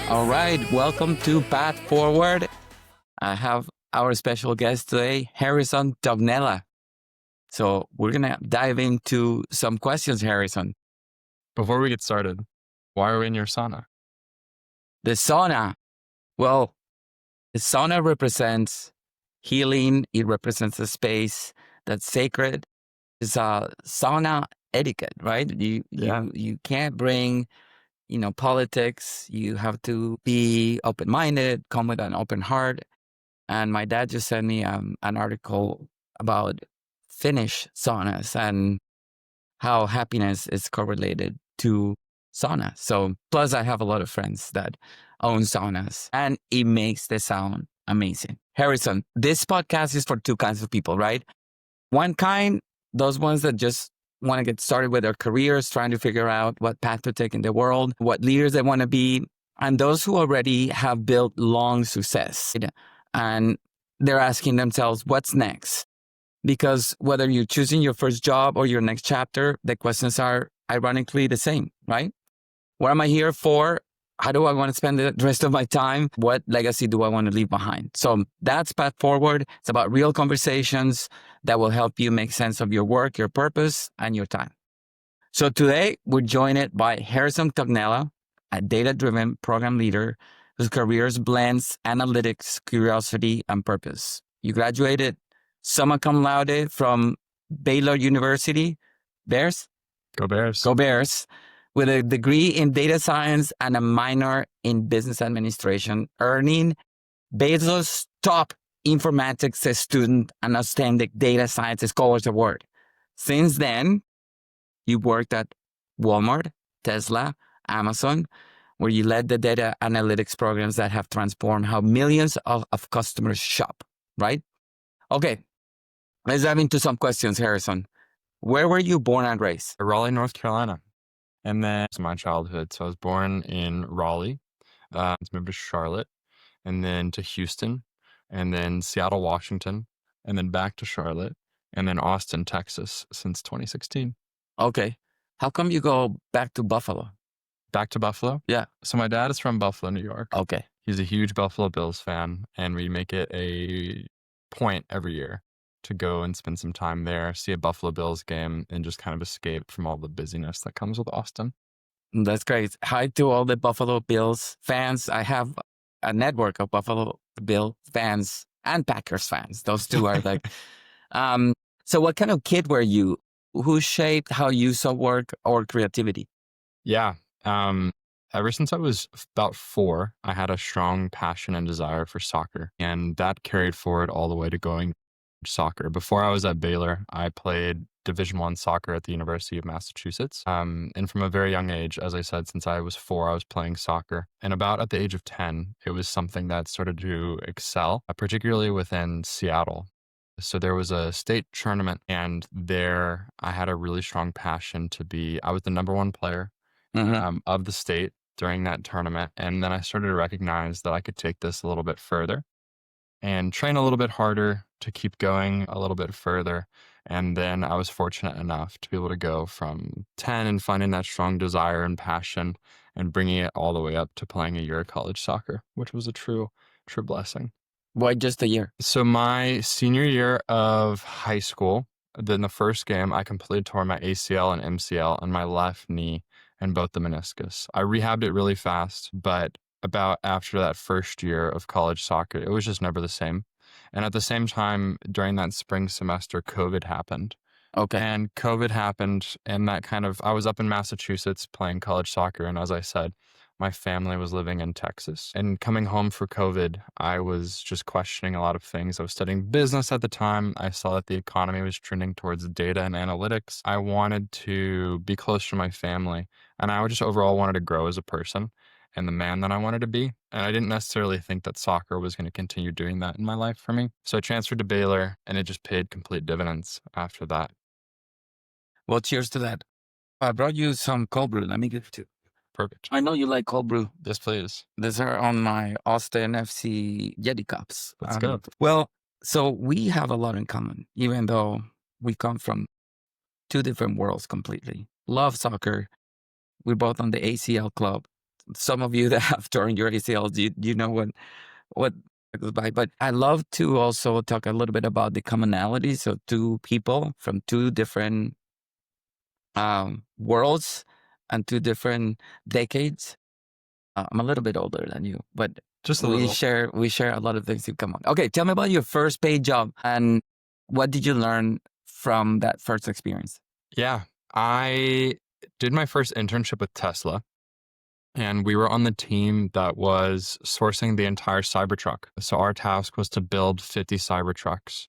All right, welcome to Path Forward. I have our special guest today, Harrison Tognela. So we're going to dive into some questions, Harrison. Before we get started, why are we in your sauna? The sauna. Well, the sauna represents healing. It represents a space that's sacred. It's a sauna etiquette, right? You can't bring politics. You have to be open-minded, come with an open heart. And my dad just sent me an article about Finnish saunas and how happiness is correlated to sauna. So, plus I have a lot of friends that own saunas, and it makes the sound amazing. Harrison, this podcast is for two kinds of people, right? One kind, those ones that just want to get started with their careers, trying to figure out what path to take in the world, what leaders they want to be, and those who already have built long success. And they're asking themselves, what's next? Because whether you're choosing your first job or your next chapter, the questions are ironically the same, right? What am I here for? How do I want to spend the rest of my time? What legacy do I want to leave behind? So that's Path Forward. It's about real conversations that will help you make sense of your work, your purpose, and your time. So today, we're joined by Harrison Tognela, a data-driven program leader whose career blends analytics, curiosity, and purpose. You graduated summa cum laude from Baylor University. Bears? Go Bears. Go Bears. With a degree in data science and a minor in business administration, earning Baylor's top informatics student and outstanding data science scholars award. Since then, you worked at Walmart, Tesla, Amazon, where you led the data analytics programs that have transformed how millions of customers shop, right? Okay, let's dive into some questions, Harrison. Where were you born and raised? Raleigh, North Carolina. And then it's my childhood. So I was born in Raleigh, moved to Charlotte, and then to Houston, and then Seattle, Washington, and then back to Charlotte, and then Austin, Texas since 2016. Okay. How come you go back to Buffalo? Back to Buffalo? Yeah. So my dad is from Buffalo, New York. Okay. He's a huge Buffalo Bills fan, and we make it a point every year to go and spend some time there, see a Buffalo Bills game, and just kind of escape from all the busyness that comes with Austin. That's great. Hi to all the Buffalo Bills fans. I have a network of Buffalo Bill fans and Packers fans. Those two are like... So what kind of kid were you? Who shaped how you saw work or creativity? Yeah. Ever since I was about 4, I had a strong passion and desire for soccer, and that carried forward all the way to going soccer. Before I was at Baylor, I played Division I soccer at the University of Massachusetts. And from a very young age, as I said, since I was 4, I was playing soccer. And about at the age of 10, it was something that started to excel, particularly within Seattle. So there was a state tournament, and there I had a really strong passion I was the number 1 player of the state during that tournament. And then I started to recognize that I could take this a little bit further and train a little bit harder to keep going a little bit further. And then I was fortunate enough to be able to go from 10 and finding that strong desire and passion and bringing it all the way up to playing a year of college soccer, which was a true blessing. Why just a year? So my senior year of high school, then the first game, I completely tore my ACL and MCL on my left knee and both the meniscus. I rehabbed it really fast, but about after that first year of college soccer, it was just never the same. And at the same time, during that spring semester, COVID happened. Okay. And COVID happened, and I was up in Massachusetts playing college soccer. And as I said, my family was living in Texas. And coming home for COVID, I was just questioning a lot of things. I was studying business at the time. I saw that the economy was trending towards data and analytics. I wanted to be closer to my family, and I just overall wanted to grow as a person and the man that I wanted to be. And I didn't necessarily think that soccer was going to continue doing that in my life for me. So I transferred to Baylor, and it just paid complete dividends after that. Well, cheers to that. I brought you some cold brew. Let me give it to you. Perfect. I know you like cold brew. Yes, please. These are on my Austin FC Yeti cups. Let's go. Well, so we have a lot in common, even though we come from two different worlds completely. Love soccer. We're both on the ACL club. Some of you that have torn your ACLs, you know what it goes by. But I love to also talk a little bit about the commonalities of two people from two different worlds and two different decades. I'm a little bit older than you, but Just a we little. share a lot of things in common. Okay, tell me about your first paid job and what did you learn from that first experience? Yeah. I did my first internship with Tesla, and we were on the team that was sourcing the entire Cybertruck. So our task was to build 50 Cybertrucks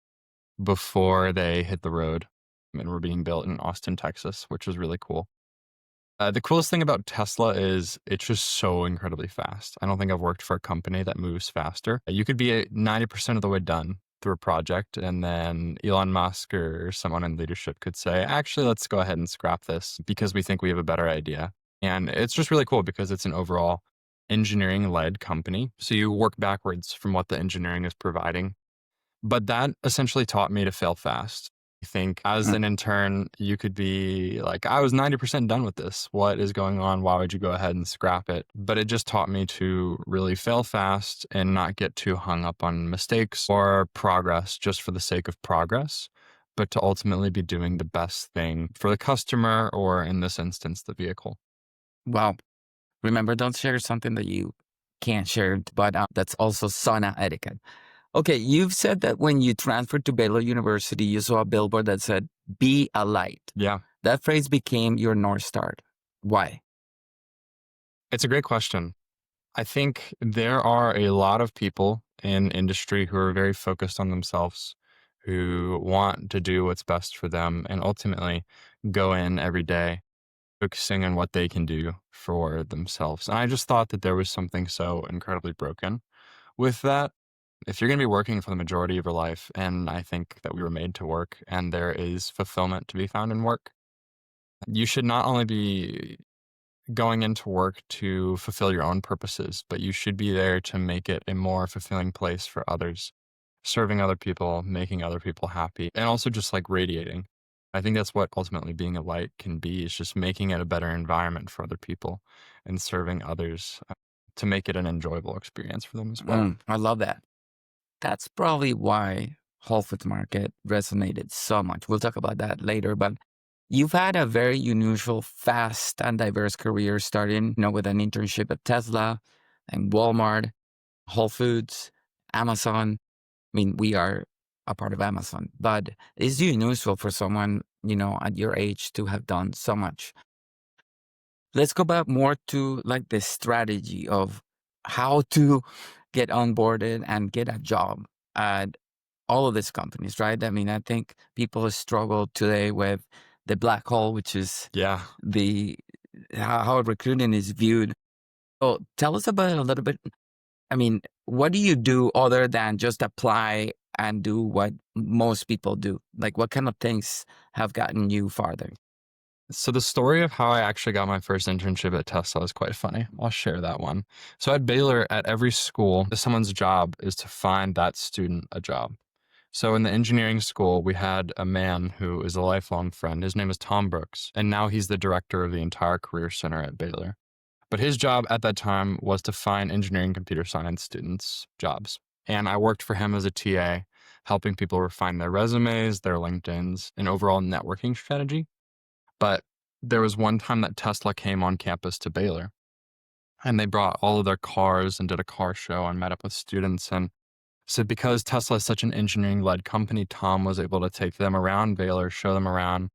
before they hit the road and were being built in Austin, Texas, which was really cool. The coolest thing about Tesla is it's just so incredibly fast. I don't think I've worked for a company that moves faster. You could be 90% of the way done through a project, and then Elon Musk or someone in leadership could say, actually, let's go ahead and scrap this because we think we have a better idea. And it's just really cool because it's an overall engineering led company. So you work backwards from what the engineering is providing, but that essentially taught me to fail fast. I think as Mm. an intern, you could be like, I was 90% done with this. What is going on? Why would you go ahead and scrap it? But it just taught me to really fail fast and not get too hung up on mistakes or progress just for the sake of progress, but to ultimately be doing the best thing for the customer, or in this instance, the vehicle. Wow. Remember, don't share something that you can't share, but that's also sauna etiquette. Okay, you've said that when you transferred to Baylor University, you saw a billboard that said, be a light. Yeah. That phrase became your North Star. Why? It's a great question. I think there are a lot of people in industry who are very focused on themselves, who want to do what's best for them, and ultimately go in every day focusing on what they can do for themselves. And I just thought that there was something so incredibly broken with that. If you're going to be working for the majority of your life, and I think that we were made to work, and there is fulfillment to be found in work, you should not only be going into work to fulfill your own purposes, but you should be there to make it a more fulfilling place for others, serving other people, making other people happy, and also just like radiating. I think that's what ultimately being a light can be, is just making it a better environment for other people and serving others to make it an enjoyable experience for them as well. I love that. That's probably why Whole Foods Market resonated so much. We'll talk about that later, but you've had a very unusual, fast, and diverse career starting, with an internship at Tesla and Walmart, Whole Foods, Amazon. I mean, we are a part of Amazon, but it's unusual for someone, at your age to have done so much. Let's go back more to like the strategy of how to get onboarded and get a job at all of these companies, right? I mean, I think people struggle today with the black hole, which is Yeah. the how recruiting is viewed. So tell us about it a little bit. I mean, what do you do other than just apply and do what most people do? Like, what kind of things have gotten you farther? So the story of how I actually got my first internship at Tesla is quite funny. I'll share that one. So at Baylor, at every school, someone's job is to find that student a job. So in the engineering school, we had a man who is a lifelong friend. His name is Tom Brooks, and now he's the director of the entire career center at Baylor. But his job at that time was to find engineering computer science students jobs. And I worked for him as a TA, helping people refine their resumes, their LinkedIns, and overall networking strategy. But there was one time that Tesla came on campus to Baylor, and they brought all of their cars and did a car show and met up with students. And so because Tesla is such an engineering led company, Tom was able to take them around Baylor, show them around,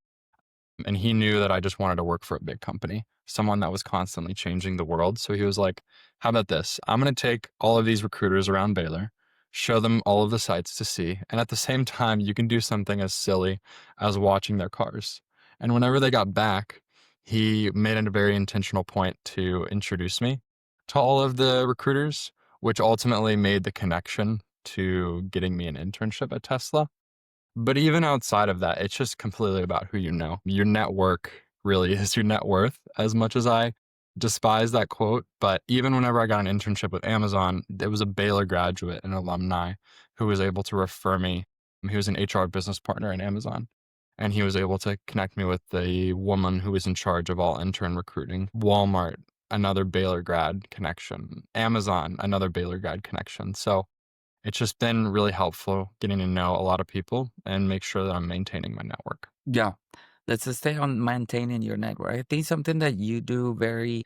and he knew that I just wanted to work for a big company, someone that was constantly changing the world. So he was like, how about this? I'm going to take all of these recruiters around Baylor, show them all of the sites to see. And at the same time, you can do something as silly as watching their cars. And whenever they got back, he made it a very intentional point to introduce me to all of the recruiters, which ultimately made the connection to getting me an internship at Tesla. But even outside of that, it's just completely about who you know. Your network really is your net worth, as much as I despise that quote. But even whenever I got an internship with Amazon, there was a Baylor graduate, an alumni, who was able to refer me. He was an HR business partner at Amazon. and he was able to connect me with the woman who was in charge of all intern recruiting. Walmart, another Baylor grad connection. Amazon, another Baylor grad connection. So it's just been really helpful getting to know a lot of people and make sure that I'm maintaining my network. Yeah. Let's just stay on maintaining your network. I think something that you do very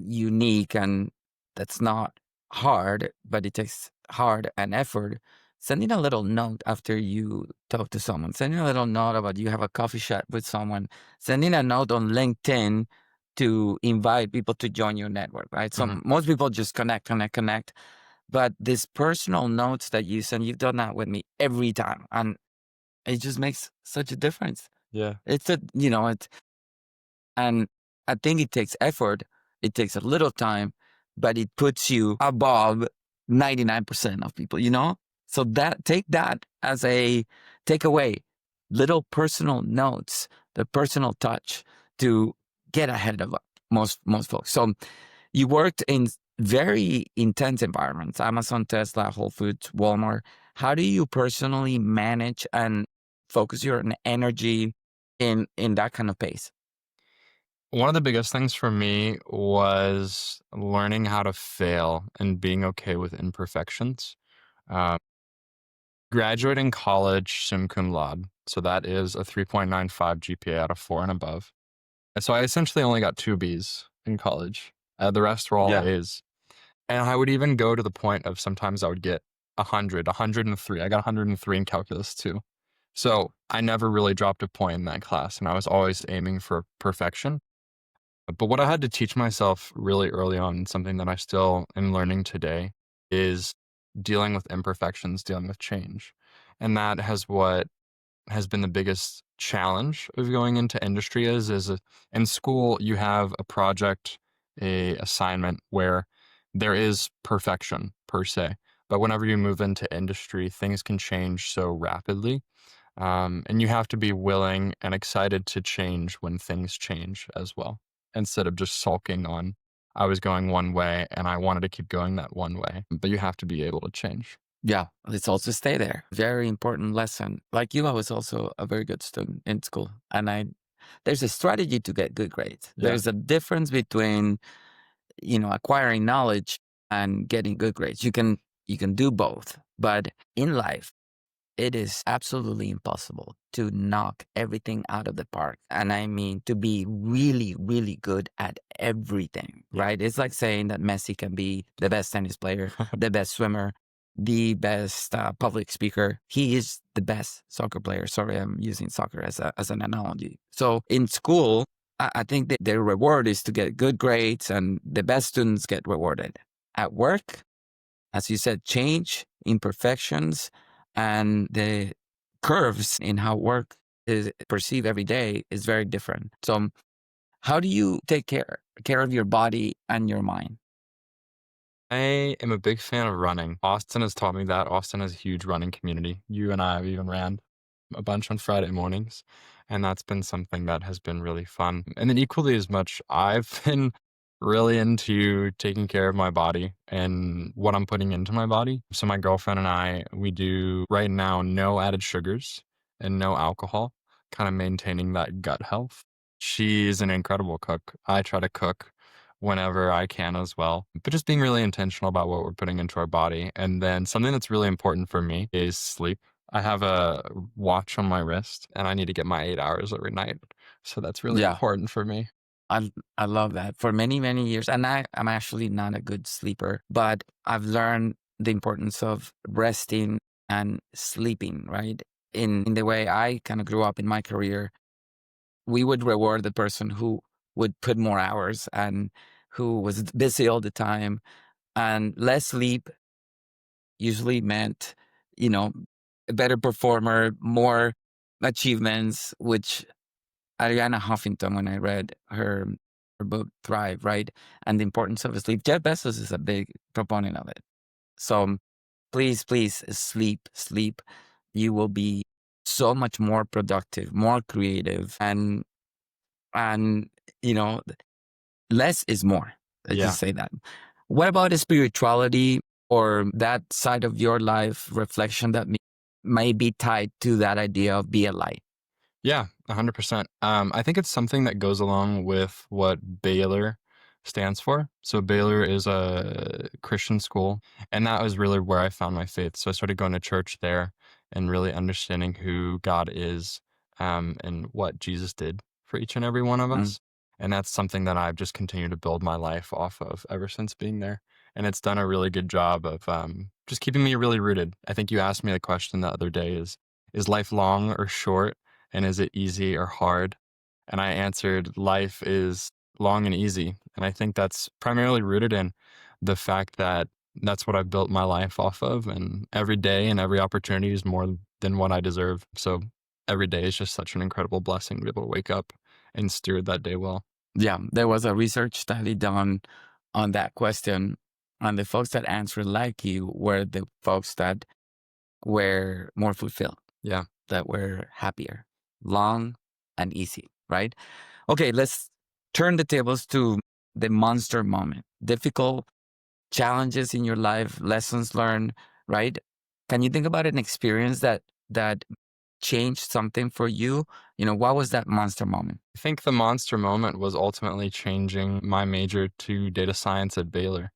unique, and that's not hard, but it takes hard and effort. Sending a little note after you talk to someone, sending a little note about you have a coffee chat with someone, sending a note on LinkedIn to invite people to join your network, right? Mhm. Most people just connect. But these personal notes that you send, you've done that with me every time. And it just makes such a difference. Yeah. It's a, you know, it's, and I think it takes effort. It takes a little time, but it puts you above 99% of people, you know? So take that as a takeaway, little personal notes, the personal touch to get ahead of most folks. So you worked in very intense environments, Amazon, Tesla, Whole Foods, Walmart. How do you personally manage and focus your energy in that kind of pace? One of the biggest things for me was learning how to fail and being okay with imperfections. Uh, Graduating college summa cum laude, so that is a 3.95 GPA out of 4 and above. And so I essentially only got 2 Bs in college. The rest were all Yeah. As. And I would even go to the point of sometimes I would get 100, 103. I got 103 in calculus too. So I never really dropped a point in that class, and I was always aiming for perfection. But what I had to teach myself really early on, something that I still am learning today, is dealing with imperfections, dealing with change. And that what has been the biggest challenge of going into industry in school, you have a project, a assignment where there is perfection per se. But whenever you move into industry, things can change so rapidly. And you have to be willing and excited to change when things change as well, instead of just sulking on, I was going one way and I wanted to keep going that one way. But you have to be able to change. Yeah, let's also stay there. Very important lesson. Like you, I was also a very good student in school, and there's a strategy to get good grades. Yeah. There's a difference between, acquiring knowledge and getting good grades. You can do both, but in life, it is absolutely impossible to knock everything out of the park. And I mean, to be really, really good at everything, Yeah. right? It's like saying that Messi can be the best tennis player, the best swimmer, the best public speaker. He is the best soccer player. Sorry, I'm using soccer as an analogy. So in school, I think that their reward is to get good grades, and the best students get rewarded. At work, as you said, change, imperfections, and the curves in how work is perceived every day is very different. So how do you take care of your body and your mind? I am a big fan of running. Austin has taught me that. Austin has a huge running community. You and I have even ran a bunch on Friday mornings, and that's been something that has been really fun. And then equally as much, I've been really into taking care of my body and what I'm putting into my body. So my girlfriend and I, we do right now no added sugars and no alcohol, kind of maintaining that gut health. She's an incredible cook. I try to cook whenever I can as well. But just being really intentional about what we're putting into our body. And then something that's really important for me is sleep. I have a watch on my wrist and I need to get my 8 hours every night. So that's really Yeah, important for me. I love that. For many, many years, and I'm actually not a good sleeper, but I've learned the importance of resting and sleeping, right? In the way I kind of grew up in my career, we would reward the person who would put more hours and who was busy all the time. And less sleep usually meant, you know, a better performer, more achievements, which Ariana Huffington, when I read her book Thrive, right? And the importance of sleep, Jeff Bezos is a big proponent of it. So please sleep. You will be so much more productive, more creative, and you know, less is more. I Yeah. just say that. What about the spirituality or that side of your life reflection that may be tied to that idea of be a light? Yeah, 100%. I think it's something that goes along with what Baylor stands for. So Baylor is a Christian school, and that was really where I found my faith. So I started going to church there and really understanding who God is, and what Jesus did for each and every one of Mm, us. And that's something that I've just continued to build my life off of ever since being there. And it's done a really good job of just keeping me really rooted. I think you asked me the question the other day is life long or short? And is it easy or hard? And I answered, life is long and easy. And I think that's primarily rooted in the fact that that's what I've built my life off of. And every day and every opportunity is more than what I deserve. So every day is just such an incredible blessing to be able to wake up and steward that day well. yeah, there was a research study done on that question, and the folks that answered like you were the folks that were more fulfilled, Yeah. that were happier, long and easy, right? Okay, let's turn the tables to the monster moment. Difficult challenges in your life, lessons learned, right? Can you think about an experience that changed something for you? What was that monster moment? I think the monster moment was ultimately changing my major to data science at Baylor.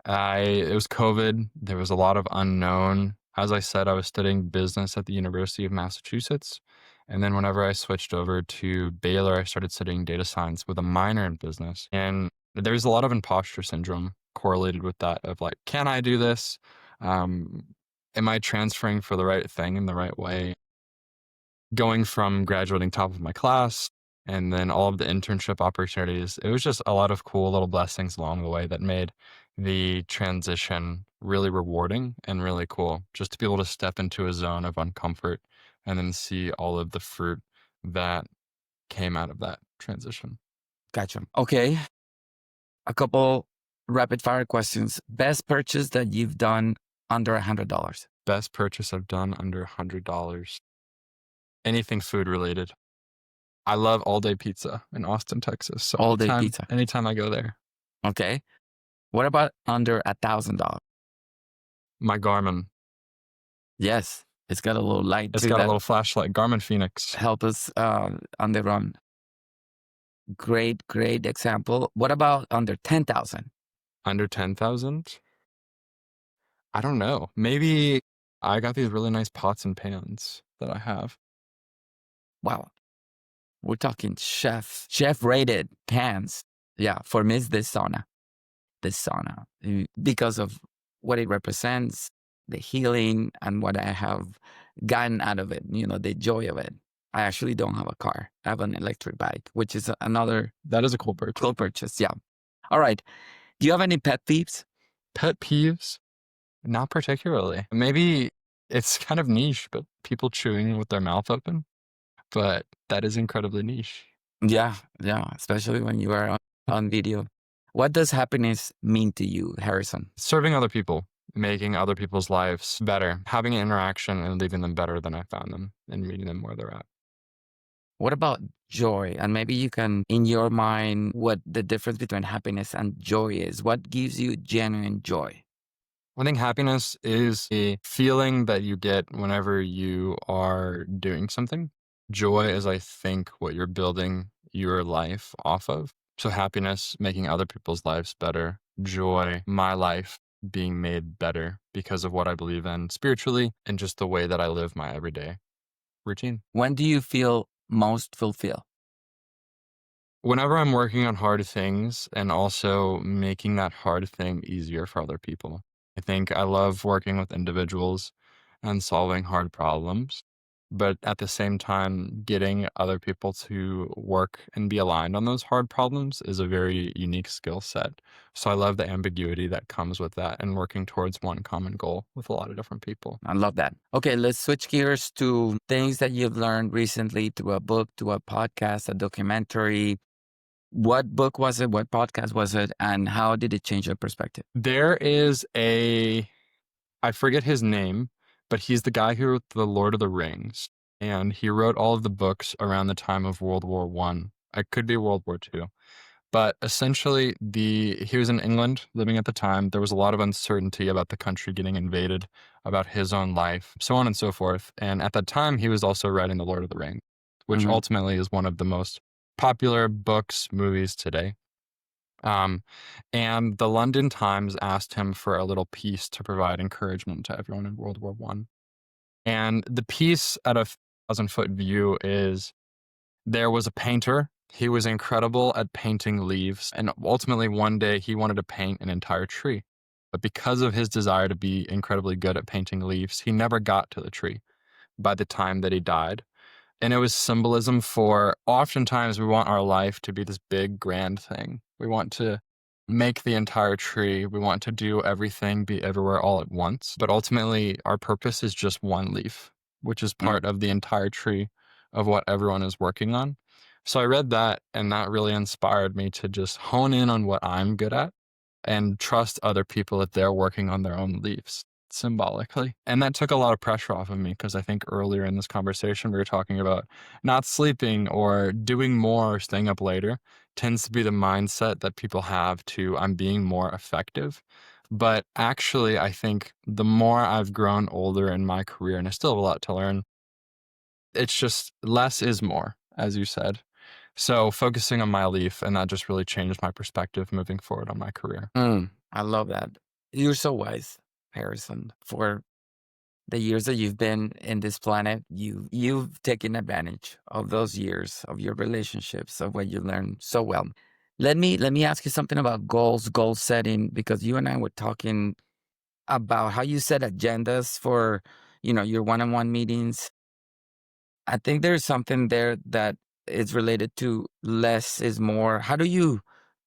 It was COVID. There was a lot of unknown. As I said, I was studying business at the University of Massachusetts. And then whenever I switched over to Baylor, I started studying data science with a minor in business. And there's a lot of imposter syndrome correlated with that of like, can I do this? Um, am I transferring for the right thing in the right way? Going from graduating top of my class and then all of the internship opportunities, it was just a lot of cool little blessings along the way that made the transition really rewarding and really cool. Just to be able to step into a zone of uncomfort and then see all of the fruit that came out of that transition. Gotcha. Okay, a couple rapid fire questions. Best purchase that you've done under $100? Best purchase I've done under $100. Anything food related. I love all day pizza in Austin, Texas. So All day pizza. anytime I go there, Okay. What about under $1,000? my Garmin. Yes, it's got a little light It's too got a that little flashlight, Garmin Phoenix. help us on the run. Great, great example. What about under 10,000? Under 10,000? I don't know. Maybe I got these really nice pots and pans that I have. Wow, we're talking chef rated pans. Yeah, for me, it's this sauna, because of what it represents, the healing, and what I have gotten out of it. The joy of it. I actually don't have a car. I have an electric bike, which is another That is a cool purchase. cool purchase. Yeah. All right. Do you have any pet peeves? Pet peeves? Not particularly. Maybe it's kind of niche, but people chewing with their mouth open. But that is incredibly niche. Yeah, yeah, especially when you are on video. What does happiness mean to you, Harrison? Serving other people, making other people's lives better, having an interaction and leaving them better than I found them and meeting them where they're at. What about joy? And maybe you can, in your mind, what the difference between happiness and joy is. What gives you genuine joy? I think happiness is a feeling that you get whenever you are doing something. Joy is, I think, what you're building your life off of. So happiness, making other people's lives better. Joy, my life being made better because of what I believe in spiritually and just the way that I live my everyday routine. When do you feel most fulfilled? Whenever I'm working on hard things and also making that hard thing easier for other people. I think I love working with individuals and solving hard problems, but at the same time, getting other people to work and be aligned on those hard problems is a very unique skill set. So I love the ambiguity that comes with that and working towards one common goal with a lot of different people. I love that. Okay, let's switch gears to things that you've learned recently through a book, to a podcast, a documentary. What book was it? What podcast was it? And how did it change your perspective? There is I forget his name, but he's the guy who wrote The Lord of the Rings, and he wrote all of the books around the time of World War One. I could be World War Two, but essentially, he was in England living at the time. There was a lot of uncertainty about the country getting invaded, about his own life, so on and so forth. And at that time, he was also writing The Lord of the Rings, which Mhm. ultimately is one of the most popular books, movies today. Um, and the London Times asked him for a little piece to provide encouragement to everyone in World War One. And the piece at a 1,000-foot view is there was a painter. He was incredible at painting leaves. And ultimately, one day he wanted to paint an entire tree. But because of his desire to be incredibly good at painting leaves, he never got to the tree by the time that he died. And it was symbolism for oftentimes we want our life to be this big, grand thing. We want to make the entire tree. We want to do everything, be everywhere all at once. But ultimately, our purpose is just one leaf, which is Mm. part of the entire tree of what everyone is working on. So I read that, and that really inspired me to just hone in on what I'm good at and trust other people if they're working on their own leaves symbolically. And that took a lot of pressure off of me because I think earlier in this conversation we were talking about not sleeping or doing more or staying up later tends to be the mindset that people have to I'm being more effective. But actually, I think the more I've grown older in my career, and I still have a lot to learn, it's just less is more, as you said. So focusing on my leaf, and that just really changed my perspective moving forward on my career. I love that. You're so wise, Harrison. For the years that you've been in this planet, you've taken advantage of those years of your relationships, of what you learned so well. Let me ask you something about goals, goal setting, because you and I were talking about how you set agendas for, your one-on-one meetings. I think there's something there that is related to less is more. How do you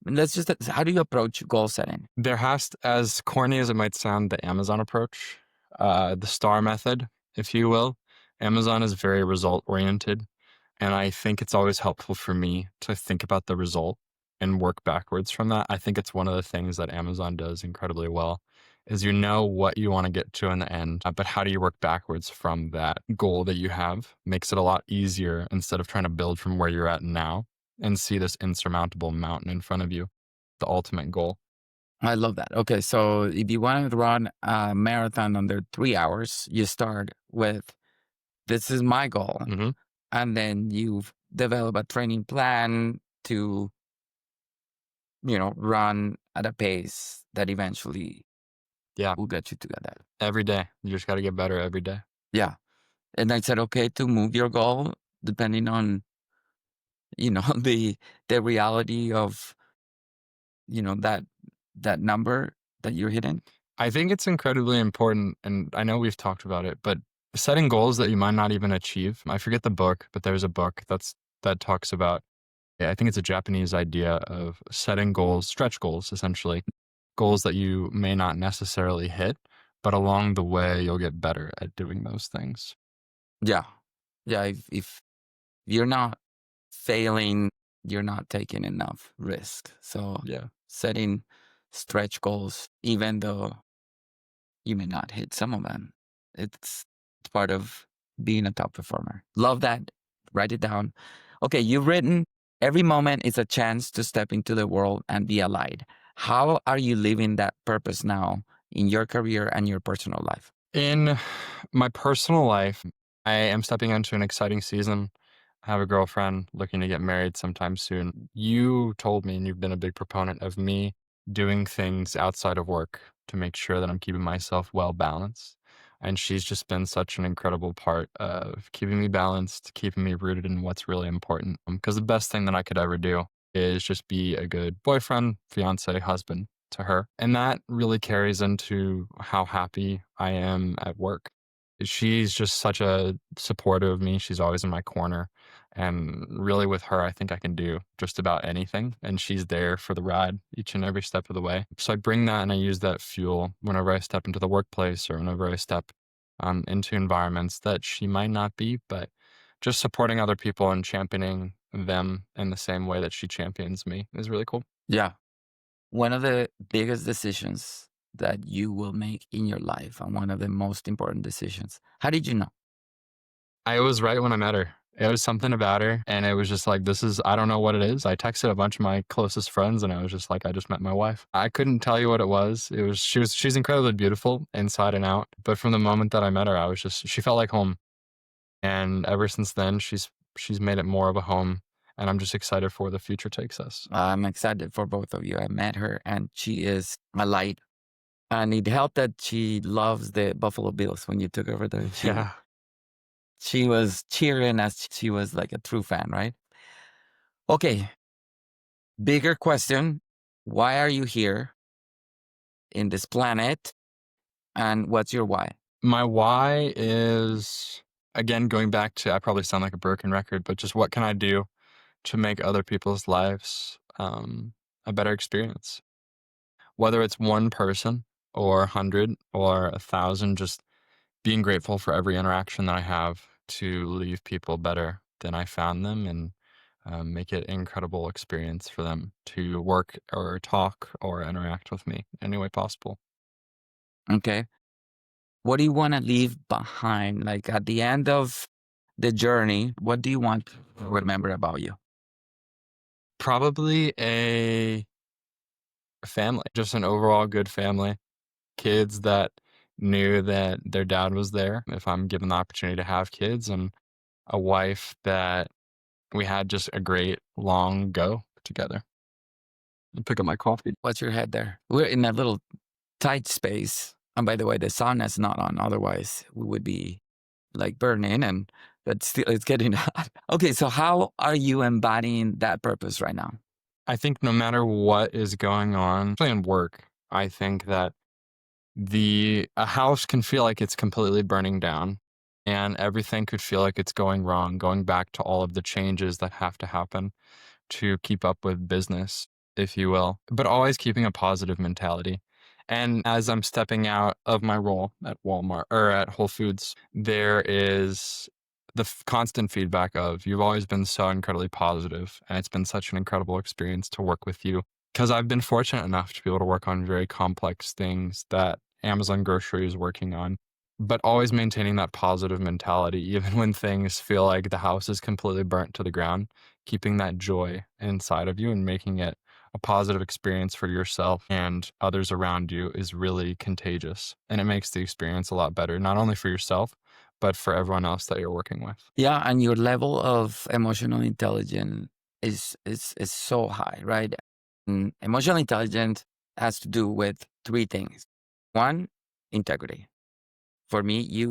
approach goal setting? There has to, as corny as it might sound, the Amazon approach, the STAR method, if you will. Amazon is very result oriented, and I think it's always helpful for me to think about the result and work backwards from that. I think it's one of the things that Amazon does incredibly well is you know what you want to get to in the end, but how do you work backwards from that goal that you have makes it a lot easier instead of trying to build from where you're at now and see this insurmountable mountain in front of you, the ultimate goal. I love that. Okay, so if you want to run a marathon under 3 hours, you start with this is my goal, Hmm. and then you develop a training plan to run at a pace that eventually Yeah, will get you to that. every day. You just got to get better every day. Yeah, and I said okay to move your goal depending on the reality of that number that you're hitting. I think it's incredibly important, and I know we've talked about it, but setting goals that you might not even achieve. I forget the book, but there's a book that talks about. Yeah, I think it's a Japanese idea of setting goals, stretch goals, essentially, goals that you may not necessarily hit, but along the way you'll get better at doing those things. Yeah, yeah. If you're not failing, you're not taking enough risk. So Yeah. setting stretch goals, even though you may not hit some of them, it's part of being a top performer. Love that. Write it down. Okay, you've written every moment is a chance to step into the world and be a light. How are you living that purpose now in your career and your personal life? In my personal life, I am stepping into an exciting season. I have a girlfriend looking to get married sometime soon. You told me, and you've been a big proponent of me doing things outside of work to make sure that I'm keeping myself well balanced. And she's just been such an incredible part of keeping me balanced, keeping me rooted in what's really important. Because the best thing that I could ever do is just be a good boyfriend, fiance, husband to her. And that really carries into how happy I am at work. She's just such a supporter of me. She's always in my corner. And really, with her, I think I can do just about anything. And she's there for the ride each and every step of the way. So I bring that and I use that fuel whenever I step into the workplace or whenever I step into environments that she might not be, but just supporting other people and championing them in the same way that she champions me is really cool. Yeah. One of the biggest decisions that you will make in your life and one of the most important decisions. How did you know? I was right when I met her. It was something about her, and it was just like, this is I don't know what it is. I texted a bunch of my closest friends, and I was just like, I just met my wife. I couldn't tell you what it was. She's incredibly beautiful inside and out, but from the moment that I met her, I was just she felt like home. And ever since then, she's She's made it more of a home, and I'm just excited for where the future takes us. I'm excited for both of you. I met her and she is a light. And it helped that she loves the Buffalo Bills when you took over there. She Yeah. she was cheering as she was like a true fan, right? Okay, bigger question. Why are you here in this planet? And what's your why? My why is, again, going back to, I probably sound like a broken record, but just what can I do to make other people's lives a better experience? Whether it's one person or 100 or 1,000, just being grateful for every interaction that I have to leave people better than I found them, and make it an incredible experience for them to work or talk or interact with me any way possible. Okay. What do you want to leave behind? Like at the end of the journey, what do you want to remember about you? Probably a family, just an overall good family. Kids that knew that their dad was there if I'm given the opportunity to have kids, and a wife that we had just a great long go together. Pick up my coffee. What's your head there? We're in a little tight space. And by the way, the sun is not on. Otherwise, we would be like burning and but still it's getting hot. Okay, so how are you embodying that purpose right now? I think no matter what is going on, especially in work, I think that a house can feel like it's completely burning down, and everything could feel like it's going wrong, going back to all of the changes that have to happen to keep up with business, if you will, but always keeping a positive mentality. And as I'm stepping out of my role at Walmart or at Whole Foods, there is the constant feedback of, you've always been so incredibly positive, and it's been such an incredible experience to work with you. Because I've been fortunate enough to be able to work on very complex things that Amazon Grocery is working on, but always maintaining that positive mentality, even when things feel like the house is completely burnt to the ground, keeping that joy inside of you and making it a positive experience for yourself and others around you is really contagious. And it makes the experience a lot better, not only for yourself, but for everyone else that you're working with. Yeah, and your level of emotional intelligence is so high, right? And emotional intelligence has to do with three things. One, integrity. For me,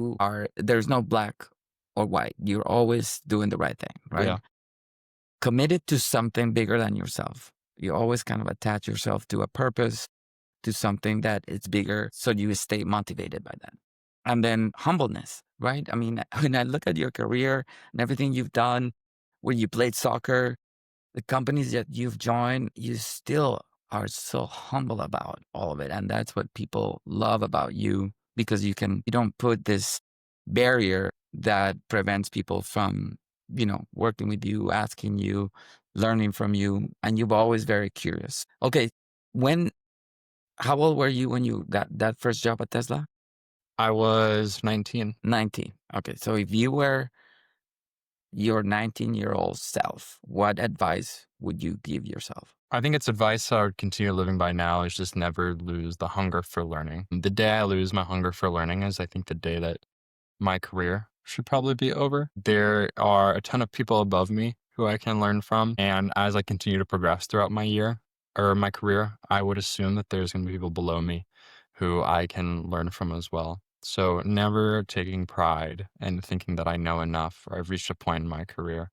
there's no black or white. You're always doing the right thing, right? Yeah. Committed to something bigger than yourself. You always kind of attach yourself to a purpose, to something that is bigger, so you stay motivated by that. And then humbleness, right? I mean, when I look at your career and everything you've done, where you played soccer, the companies that you've joined, you still are so humble about all of it. And that's what people love about you because you don't put this barrier that prevents people from, working with you, asking you, learning from you. And you're always very curious. Okay. How old were you when you got that first job at Tesla? I was 19. 19. Okay. So if you were your 19-year-old self, what advice would you give yourself? I think it's advice I would continue living by now is just never lose the hunger for learning. The day I lose my hunger for learning is, I think, the day that my career should probably be over. There are a ton of people above me who I can learn from. And as I continue to progress throughout my year or my career, I would assume that there's going to be people below me who I can learn from as well. So never taking pride and thinking that I know enough or I've reached a point in my career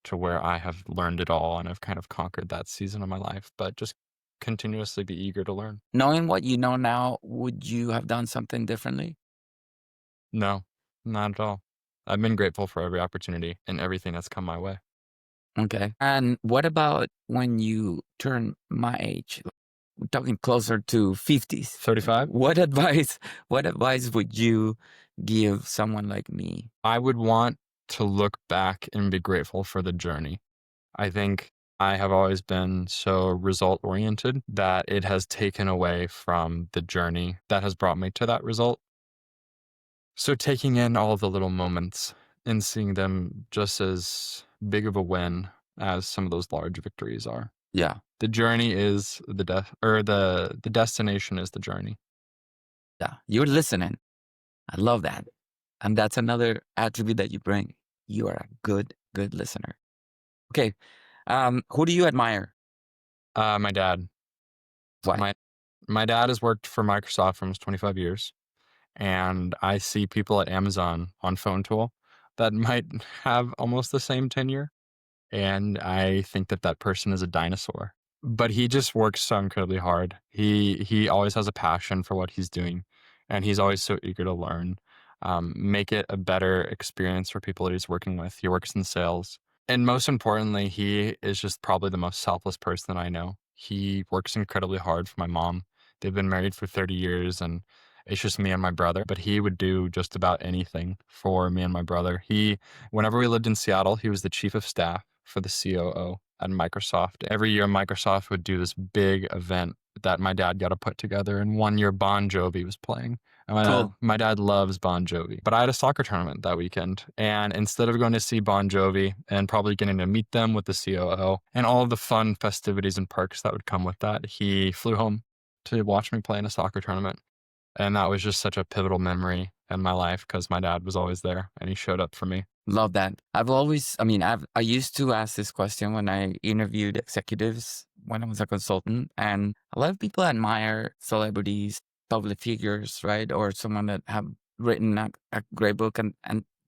to where I have learned it all and I've kind of conquered that season of my life, but just continuously be eager to learn. Knowing what you know now, would you have done something differently? No, not at all. I've been grateful for every opportunity and everything that's come my way. Okay. And what about when you turn my age? We're talking closer to 50s. 35? What advice would you give someone like me? I would want to look back and be grateful for the journey. I think I have always been so result oriented that it has taken away from the journey that has brought me to that result. So taking in all the little moments and seeing them just as big of a win as some of those large victories are. Yeah. The journey is the death, or the destination is the journey. Yeah. You're listening. I love that. And that's another attribute that you bring. You are a good good listener. Okay. Who do you admire? My dad. Why? My dad has worked for Microsoft for almost 25 years, and I see people at Amazon on Phone Tool that might have almost the same tenure, and I think that that person is a dinosaur. But he just works so incredibly hard. He always has a passion for what he's doing, and he's always so eager to learn, make it a better experience for people that he's working with. He works in sales, and most importantly, he is just probably the most selfless person that I know. He works incredibly hard for my mom. They've been married for 30 years, and it's just me and my brother. But he would do just about anything for me and my brother. Whenever we lived in Seattle, he was the chief of staff for the COO at Microsoft. Every year, Microsoft would do this big event that my dad got to put together. And one year, Bon Jovi was playing. And Cool. my dad loves Bon Jovi. But I had a soccer tournament that weekend. And instead of going to see Bon Jovi and probably getting to meet them with the COO and all of the fun festivities and perks that would come with that, he flew home to watch me play in a soccer tournament. And that was just such a pivotal memory in my life because my dad was always there and he showed up for me. Love that. I used to ask this question when I interviewed executives when I was a consultant, and a lot of people admire celebrities, public figures, right? Or someone that have written a great book, and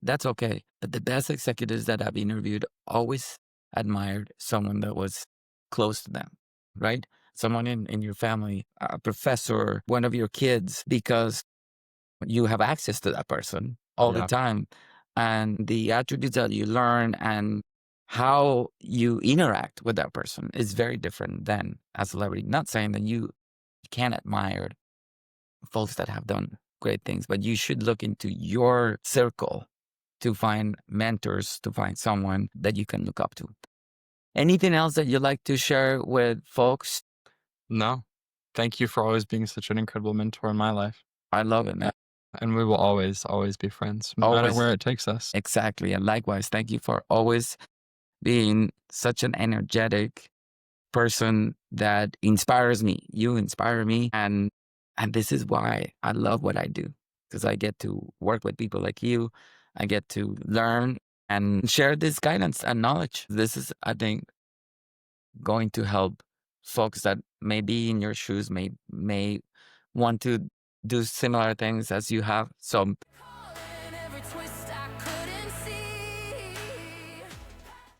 that's okay. But the best executives that I've interviewed always admired someone that was close to them, right? Someone in your family, a professor, one of your kids, because you have access to that person all the Yeah. time. And the attributes that you learn and how you interact with that person is very different than a celebrity. Not saying that you can't admire folks that have done great things, but you should look into your circle to find mentors, to find someone that you can look up to. Anything else that you'd like to share with folks? No. Thank you for always being such an incredible mentor in my life. I love it, man. And we will always, always be friends, no matter Always. where it takes us. Exactly. And likewise, thank you for always being such an energetic person that inspires me. You inspire me. And this is why I love what I do, because I get to work with people like you. I get to learn and share this guidance and knowledge. This is, I think, going to help folks that may be in your shoes, may want to do similar things as you have. So